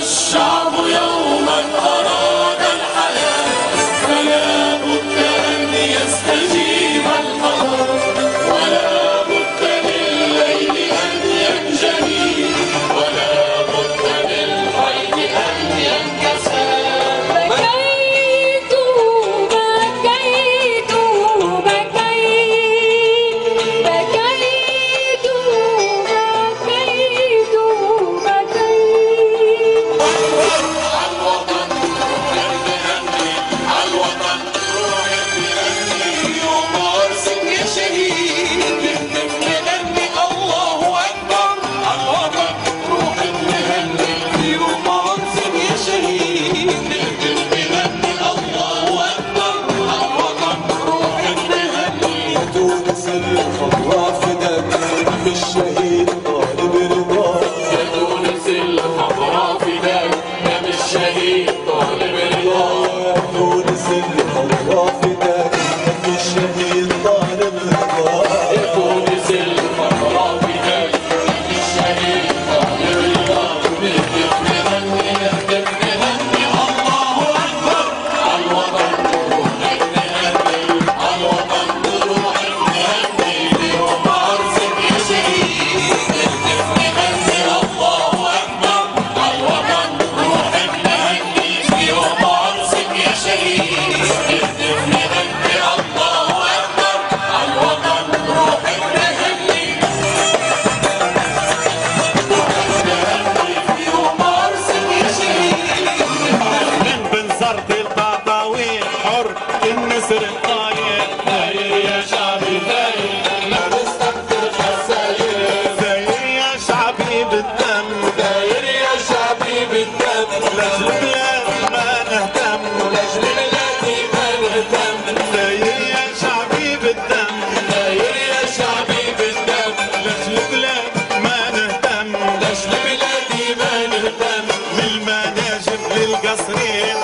الشعب يوما أراد الحياة، فلا بد أن يستجيب القمر، ولا بد للليل أن ينجلي، ولا بد للخيل أن ينكسر. الخضراء فداك دم الشهيد طالب رضا، يا تونس الخضراء فداك دم الشهيد طالب رضا، يا تونس الخضراء فداك دم الشهيد طالب رضا، يا تونس الخضراء فداك دم الشهيد طالب رضا. نهتف نغني نهتف نغني الله أكبر عالوطن، نروح نهني عالوطن، نروح نهني ليوم عرسك يا شهيد. نهتف نغني الله أكبر عالوطن، نروح نهني ليوم عرسك يا شهيد. نهتف نغني الله أكبر عالوطن، نروح نهني ليوم عرسك يا شهيد. من بنزرت القطاوين حر النسر الطاير، داير يا شعبي داير، ما نستكتر خساير. داير يا شعبي بالدم، داير يا شعبي بالدم، لاجل بلاد ما نهتم، لاجل بلادي ما نهتم. داير يا شعبي بالدم، داير يا شعبي بالدم، لاجل بلاد ما نهتم، لاجل بلادي ما نهتم. من المناجم للقصرين